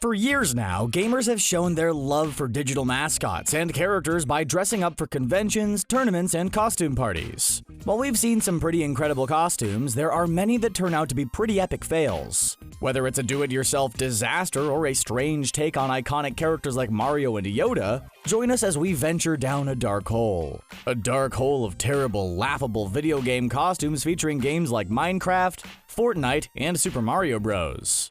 For years now, gamers have shown their love for digital mascots and characters by dressing up for conventions, tournaments, and costume parties. While we've seen some pretty incredible costumes, there are many that turn out to be pretty epic fails. Whether it's a do-it-yourself disaster or a strange take on iconic characters like Mario and Yoda, join us as we venture down a dark hole. A dark hole of terrible, laughable video game costumes featuring games like Minecraft, Fortnite, and Super Mario Bros.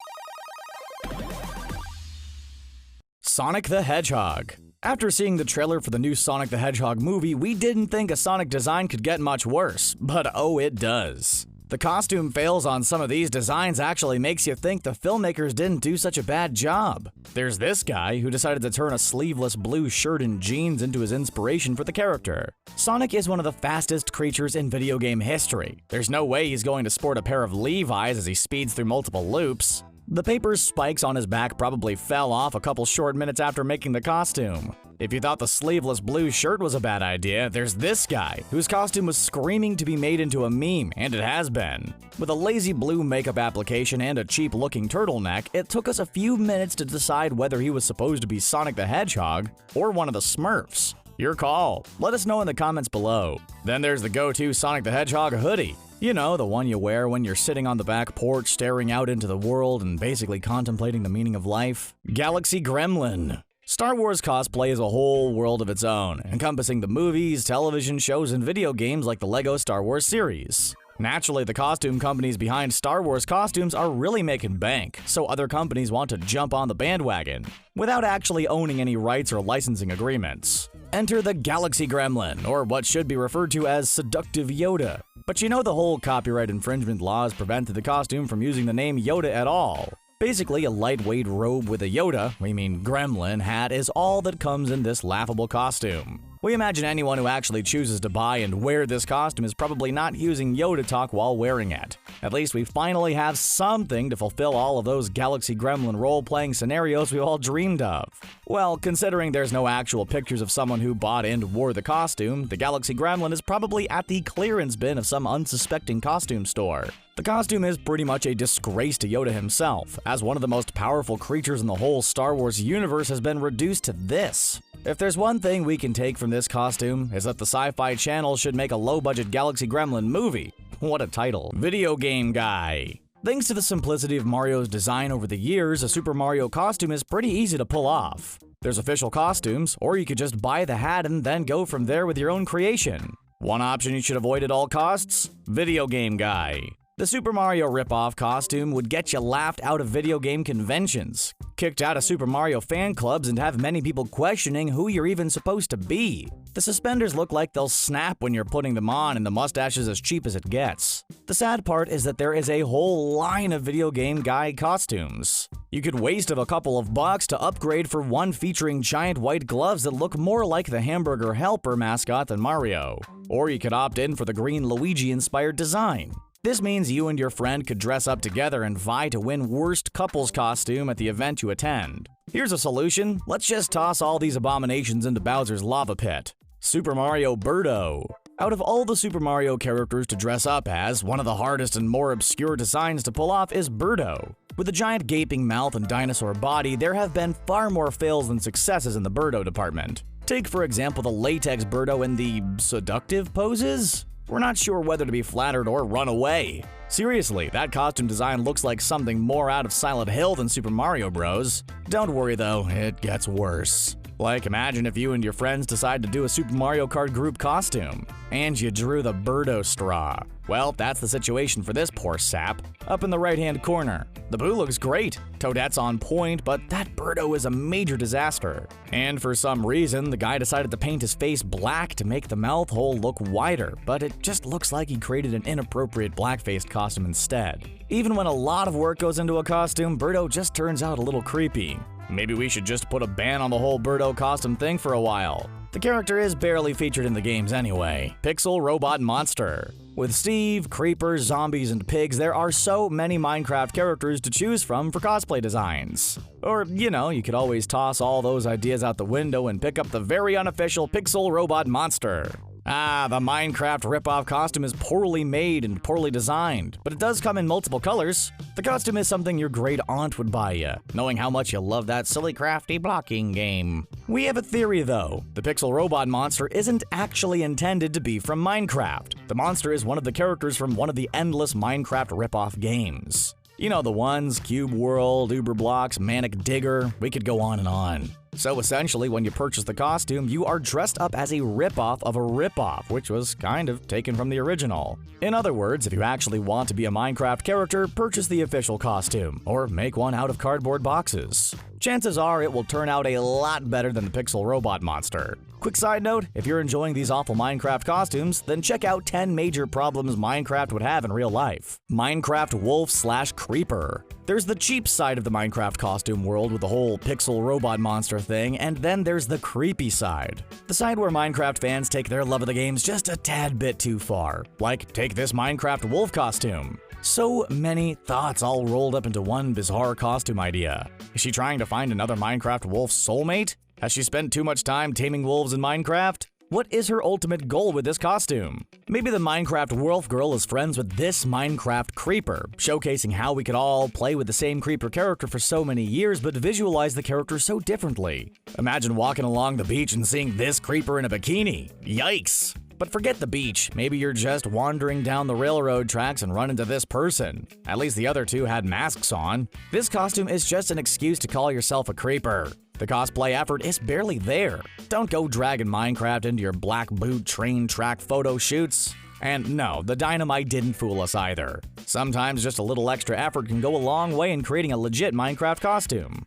Sonic the Hedgehog. After seeing the trailer for the new Sonic the Hedgehog movie, we didn't think a Sonic design could get much worse, but oh, it does. The costume fails on some of these designs actually makes you think the filmmakers didn't do such a bad job. There's this guy who decided to turn a sleeveless blue shirt and jeans into his inspiration for the character. Sonic is one of the fastest creatures in video game history. There's no way he's going to sport a pair of Levi's as he speeds through multiple loops. The paper spikes on his back probably fell off a couple short minutes after making the costume. If you thought the sleeveless blue shirt was a bad idea, there's this guy, whose costume was screaming to be made into a meme, and it has been. With a lazy blue makeup application and a cheap-looking turtleneck, it took us a few minutes to decide whether he was supposed to be Sonic the Hedgehog or one of the Smurfs. Your call. Let us know in the comments below. Then there's the go-to Sonic the Hedgehog hoodie. You know, the one you wear when you're sitting on the back porch staring out into the world and basically contemplating the meaning of life. Galaxy Gremlin. Star Wars cosplay is a whole world of its own, encompassing the movies, television shows, and video games like the LEGO Star Wars series. Naturally, the costume companies behind Star Wars costumes are really making bank, so other companies want to jump on the bandwagon, without actually owning any rights or licensing agreements. Enter the Galaxy Gremlin, or what should be referred to as Seductive Yoda. But you know the whole copyright infringement laws prevented the costume from using the name Yoda at all. Basically, a lightweight robe with a Yoda, we mean Gremlin, hat is all that comes in this laughable costume. We imagine anyone who actually chooses to buy and wear this costume is probably not using Yoda talk while wearing it. At least we finally have something to fulfill all of those Galaxy Gremlin role-playing scenarios we all dreamed of. Well, considering there's no actual pictures of someone who bought and wore the costume, the Galaxy Gremlin is probably at the clearance bin of some unsuspecting costume store. The costume is pretty much a disgrace to Yoda himself, as one of the most powerful creatures in the whole Star Wars universe has been reduced to this. If there's one thing we can take from this costume, is that the Sci-Fi Channel should make a low-budget Galaxy Gremlin movie. What a title. Video Game Guy. Thanks to the simplicity of Mario's design over the years, a Super Mario costume is pretty easy to pull off. There's official costumes, or you could just buy the hat and then go from there with your own creation. One option you should avoid at all costs? Video Game Guy. The Super Mario ripoff costume would get you laughed out of video game conventions, kicked out of Super Mario fan clubs, and have many people questioning who you're even supposed to be. The suspenders look like they'll snap when you're putting them on, and the mustache is as cheap as it gets. The sad part is that there is a whole line of video game guy costumes. You could waste a couple of bucks to upgrade for one featuring giant white gloves that look more like the Hamburger Helper mascot than Mario. Or you could opt in for the green Luigi-inspired design. This means you and your friend could dress up together and vie to win worst couples costume at the event you attend. Here's a solution. Let's just toss all these abominations into Bowser's lava pit. Super Mario BIRDO. Out of all the Super Mario characters to dress up as, one of the hardest and more obscure designs to pull off is BIRDO. With a giant gaping mouth and dinosaur body, there have been far more fails than successes in the BIRDO department. Take for example the latex BIRDO in the seductive poses? We're not sure whether to be flattered or run away. Seriously, that costume design looks like something more out of Silent Hill than Super Mario Bros. Don't worry though, it gets worse. Like, imagine if you and your friends decide to do a Super Mario Kart group costume, and you drew the BIRDO straw. Well, that's the situation for this poor sap. Up in the right-hand corner. The Boo looks great, Toadette's on point, but that BIRDO is a major disaster. And for some reason, the guy decided to paint his face black to make the mouth hole look wider, but it just looks like he created an inappropriate black-faced costume instead. Even when a lot of work goes into a costume, BIRDO just turns out a little creepy. Maybe we should just put a ban on the whole BIRDO costume thing for a while. The character is barely featured in the games anyway. Pixel Robot Monster. With Steve, creepers, zombies, and pigs, there are so many Minecraft characters to choose from for cosplay designs. Or, you know, you could always toss all those ideas out the window and pick up the very unofficial Pixel Robot Monster. The Minecraft ripoff costume is poorly made and poorly designed, but it does come in multiple colors. The costume is something your great aunt would buy you, knowing how much you love that silly crafty blocking game. We have a theory though. The pixel robot monster isn't actually intended to be from Minecraft. The monster is one of the characters from one of the endless Minecraft ripoff games. You know the ones, Cube World, Uberblocks, MANIC Digger, we could go on and on. So essentially, when you purchase the costume, you are dressed up as a ripoff of a ripoff, which was kind of taken from the original. In other words, if you actually want to be a Minecraft character, purchase the official costume, or make one out of cardboard boxes. Chances are it will turn out a lot better than the pixel robot monster. Quick side note, if you're enjoying these awful Minecraft costumes, then check out 10 major problems Minecraft would have in real life. Minecraft Wolf/Creeper. There's the cheap side of the Minecraft costume world with the whole pixel robot monster thing, and then there's the creepy side. The side where Minecraft fans take their love of the games just a tad bit too far. Like, take this Minecraft wolf costume. So many thoughts all rolled up into one bizarre costume idea. Is she trying to find another Minecraft wolf soulmate? Has she spent too much time taming wolves in Minecraft? What is her ultimate goal with this costume? Maybe the Minecraft wolf girl is friends with this Minecraft creeper, showcasing how we could all play with the same creeper character for so many years but visualize the character so differently. Imagine walking along the beach and seeing this creeper in a bikini. Yikes! But forget the beach, maybe you're just wandering down the railroad tracks and run into this person. At least the other two had masks on. This costume is just an excuse to call yourself a creeper. The cosplay effort is barely there. Don't go dragging Minecraft into your black boot train track photo shoots. And no, the dynamite didn't fool us either. Sometimes just a little extra effort can go a long way in creating a legit Minecraft costume.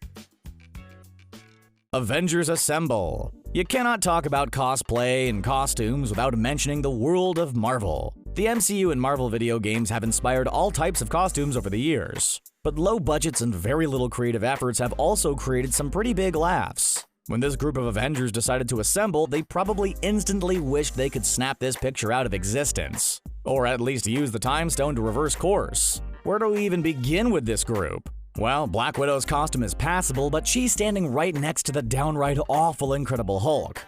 Avengers Assemble. You cannot talk about cosplay and costumes without mentioning the world of Marvel. The MCU and Marvel video games have inspired all types of costumes over the years. But low budgets and very little creative efforts have also created some pretty big laughs. When this group of Avengers decided to assemble, they probably instantly wished they could snap this picture out of existence. Or at least use the time stone to reverse course. Where do we even begin with this group? Well, Black Widow's costume is passable, but she's standing right next to the downright awful Incredible Hulk.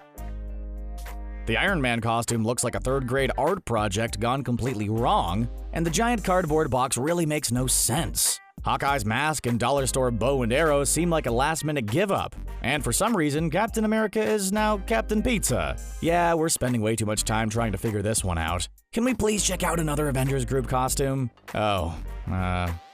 The Iron Man costume looks like a third-grade art project gone completely wrong, and the giant cardboard box really makes no sense. Hawkeye's mask and dollar store bow and arrows seem like a last-minute give-up, and for some reason, Captain America is now Captain Pizza. Yeah, we're spending way too much time trying to figure this one out. Can we please check out another Avengers group costume? Oh,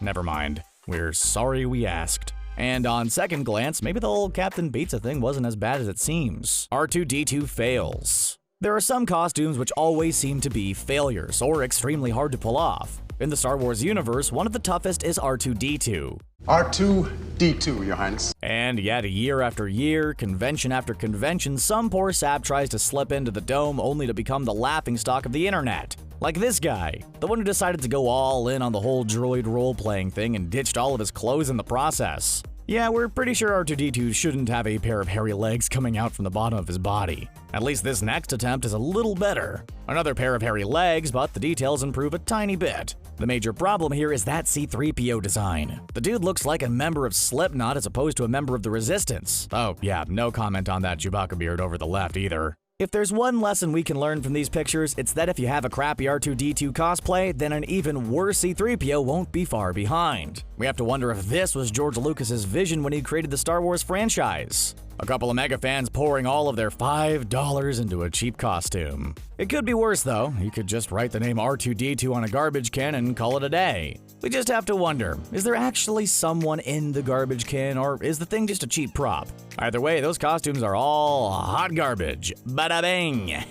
never mind. We're sorry we asked. And on second glance, maybe the whole Captain Pizza thing wasn't as bad as it seems. R2-D2 fails. There are some costumes which always seem to be failures or extremely hard to pull off. In the Star Wars universe, one of the toughest is R2-D2. R2-D2, Your Highness. And yet, year after year, convention after convention, some poor sap tries to slip into the dome only to become the laughingstock of the internet. Like this guy, the one who decided to go all in on the whole droid role-playing thing and ditched all of his clothes in the process. Yeah, we're pretty sure R2-D2 shouldn't have a pair of hairy legs coming out from the bottom of his body. At least this next attempt is a little better. Another pair of hairy legs, but the details improve a tiny bit. The major problem here is that C-3PO design. The dude looks like a member of Slipknot as opposed to a member of the Resistance. Oh yeah, no comment on that Chewbacca beard over the left either. If there's one lesson we can learn from these pictures, it's that if you have a crappy R2-D2 cosplay, then an even worse C-3PO won't be far behind. We have to wonder if this was George Lucas's vision when he created the Star Wars franchise. A couple of mega fans pouring all of their $5 into a cheap costume. It could be worse though. You could just write the name R2-D2 on a garbage can and call it a day. We just have to wonder, is there actually someone in the garbage can, or is the thing just a cheap prop? Either way, those costumes are all hot garbage. Bada bing!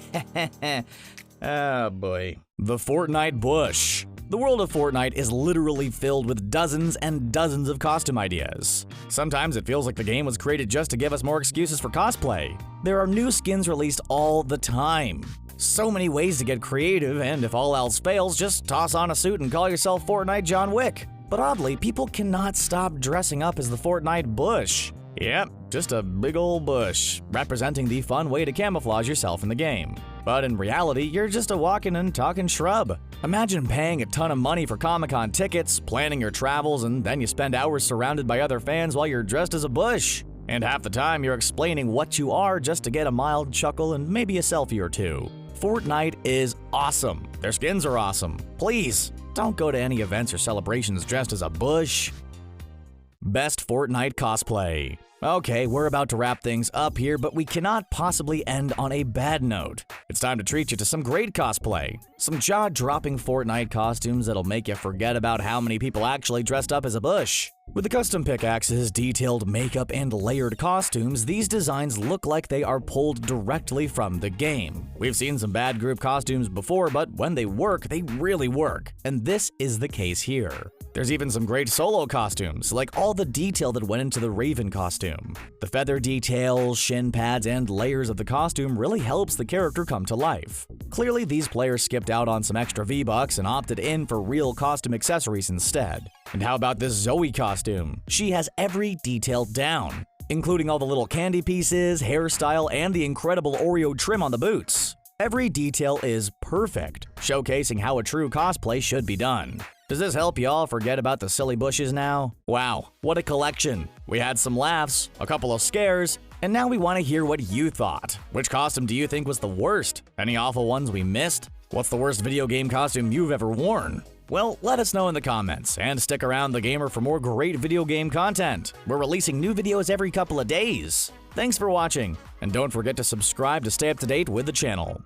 Oh boy. The Fortnite bush. The world of Fortnite is literally filled with dozens and dozens of costume ideas. Sometimes it feels like the game was created just to give us more excuses for cosplay. There are new skins released all the time. So many ways to get creative, and if all else fails, just toss on a suit and call yourself Fortnite John Wick. But oddly, people cannot stop dressing up as the Fortnite bush. Yep, just a big old bush, representing the fun way to camouflage yourself in the game. But in reality, you're just a walking and talking shrub. Imagine paying a ton of money for Comic-Con tickets, planning your travels, and then you spend hours surrounded by other fans while you're dressed as a bush. And half the time, you're explaining what you are just to get a mild chuckle and maybe a selfie or two. Fortnite is awesome. Their skins are awesome. Please, don't go to any events or celebrations dressed as a bush. Best Fortnite cosplay. Okay, we're about to wrap things up here, but we cannot possibly end on a bad note. It's time to treat you to some great cosplay. Some jaw-dropping Fortnite costumes that'll make you forget about how many people actually dressed up as a bush. With the custom pickaxes, detailed makeup, and layered costumes, these designs look like they are pulled directly from the game. We've seen some bad group costumes before, but when they work, they really work. And this is the case here. There's even some great solo costumes, like all the detail that went into the Raven costume. The feather details, shin pads, and layers of the costume really helps the character come to life. Clearly, these players skipped out on some extra V-Bucks and opted in for real costume accessories instead. And how about this Zoe costume? She has every detail down, including all the little candy pieces, hairstyle, and the incredible Oreo trim on the boots. Every detail is perfect, showcasing how a true cosplay should be done. Does this help y'all forget about the silly bushes now? Wow, what a collection! We had some laughs, a couple of scares, and now we want to hear what you thought. Which costume do you think was the worst? Any awful ones we missed? What's the worst video game costume you've ever worn? Well, let us know in the comments, and stick around The Gamer for more great video game content. We're releasing new videos every couple of days. Thanks for watching, and don't forget to subscribe to stay up to date with the channel.